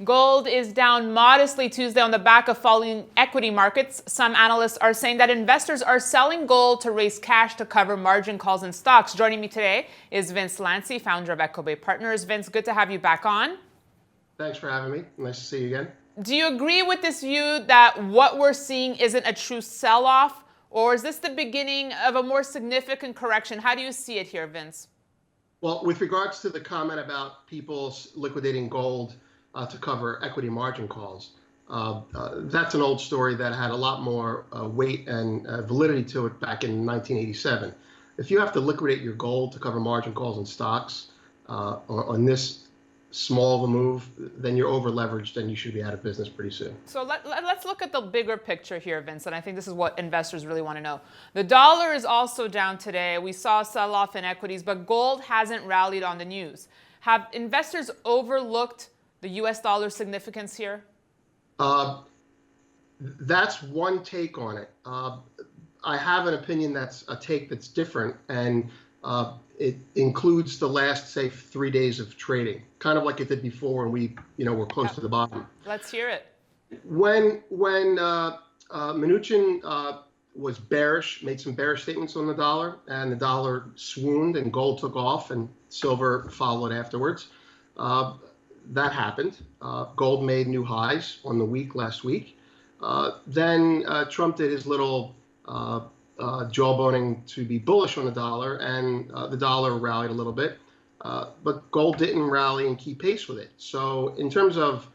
Gold is down modestly Tuesday on the back of falling equity markets. Some analysts are saying that investors are selling gold to raise cash to cover margin calls in stocks. Joining me today is Vince Lanci, founder of Echobay Partners. Vince, good to have you back on. Thanks for having me. Nice to see you again. Do you agree with this view that what we're seeing isn't a true sell-off, or is this the beginning of a more significant correction? How do you see it here, Vince? Well, with regards to the comment about people liquidating gold to cover equity margin calls, that's an old story that had a lot more weight and validity to it back in 1987. If you have to liquidate your gold to cover margin calls in stocks on this small of a move, then you're over leveraged and you should be out of business pretty soon. So let's look at the bigger picture here, Vince, and I think this is what investors really want to know. The dollar is also down today. We saw a sell-off in equities, but gold hasn't rallied on the news. Have investors overlooked the US dollar significance here? That's one take on it. I have an opinion that's a take that's different, and it includes the last, say, 3 days of trading, kind of like it did before when we, were close to the bottom. Let's hear it. When Mnuchin was bearish, made some bearish statements on the dollar, and the dollar swooned and gold took off and silver followed afterwards. That happened. Gold made new highs on the week last week. Then Trump did his little jawboning to be bullish on the dollar, and the dollar rallied a little bit. But gold didn't rally and keep pace with it. So in terms of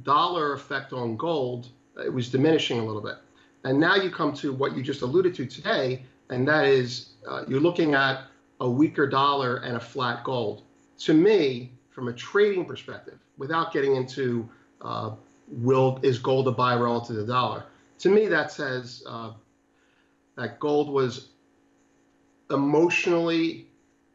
dollar effect on gold, it was diminishing a little bit. And now you come to what you just alluded to today, and that is you're looking at a weaker dollar and a flat gold. To me, from a trading perspective, without getting into is gold a buy relative to the dollar, to me that says that gold was emotionally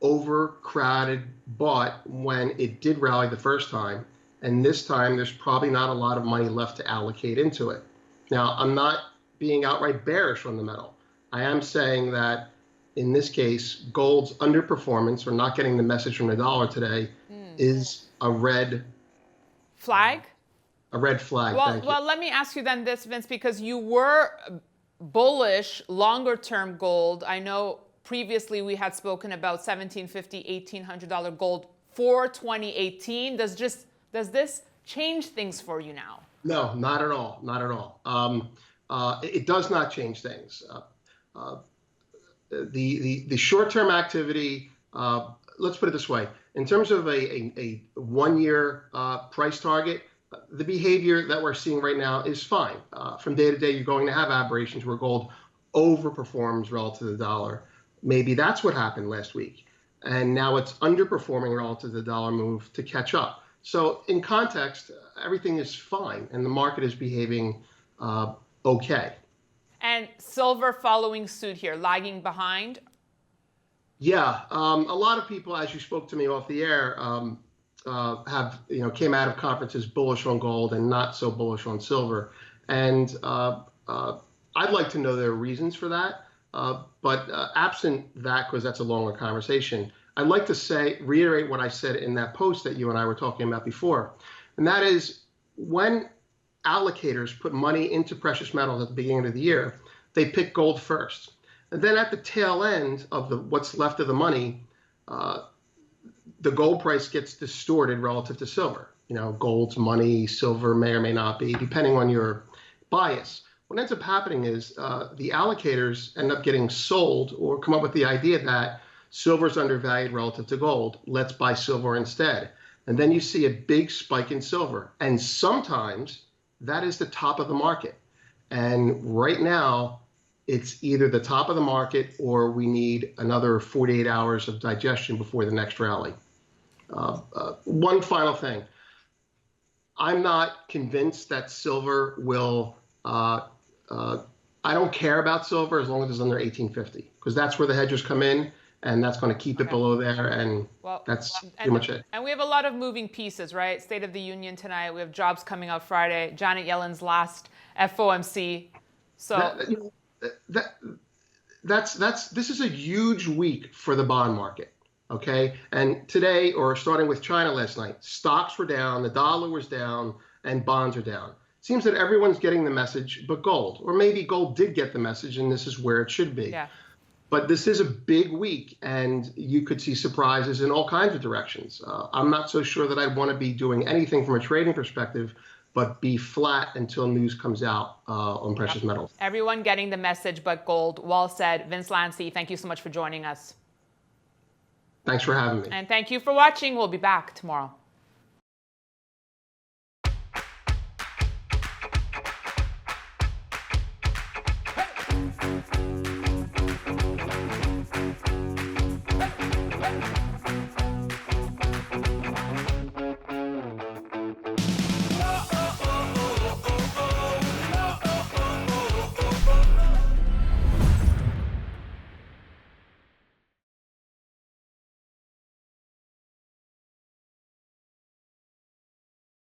overcrowded bought when it did rally the first time, and this time there's probably not a lot of money left to allocate into it. Now, I'm not being outright bearish on the metal. I am saying that in this case, gold's underperformance, or not getting the message from the dollar today, is a red flag. A red flag. Well, let me ask you then this, Vince, because you were bullish longer term gold. I know previously we had spoken about $1,750, $1,800 gold for 2018. Does this change things for you now? No, not at all. Not at all. It does not change things. The short-term activity, let's put it this way, in terms of a 1 year price target, the behavior that we're seeing right now is fine. From day to day, you're going to have aberrations where gold overperforms relative to the dollar. Maybe that's what happened last week. And now it's underperforming relative to the dollar move to catch up. So in context, everything is fine and the market is behaving okay. And silver following suit here, lagging behind? Yeah, a lot of people, as you spoke to me off the air, have came out of conferences bullish on gold and not so bullish on silver, and I'd like to know their reasons for that. But absent that, because that's a longer conversation, I'd like to reiterate what I said in that post that you and I were talking about before, and that is when allocators put money into precious metals at the beginning of the year, they pick gold first, and then at the tail end of what's left of the money, the gold price gets distorted relative to silver. Gold's money, silver may or may not be, depending on your bias. What ends up happening is the allocators end up getting sold or come up with the idea that silver's undervalued relative to gold. Let's buy silver instead. And then you see a big spike in silver. And sometimes that is the top of the market. And right now, it's either the top of the market or we need another 48 hours of digestion before the next rally. One final thing. I'm not convinced that silver will, I don't care about silver as long as it's under 1850, because that's where the hedgers come in, and that's going to keep it below there, and that's pretty much it. And we have a lot of moving pieces, right? State of the Union tonight. We have jobs coming out Friday. Janet Yellen's last FOMC. So this is a huge week for the bond market. Okay, and today, or starting with China last night, stocks were down, the dollar was down, and bonds are down. Seems that everyone's getting the message but gold, or maybe gold did get the message and this is where it should be. Yeah. But this is a big week, and you could see surprises in all kinds of directions. I'm not so sure that I'd want to be doing anything from a trading perspective, but be flat until news comes out on precious metals. Everyone getting the message but gold. Well said. Vince Lanci, thank you so much for joining us. Thanks for having me. And thank you for watching. We'll be back tomorrow.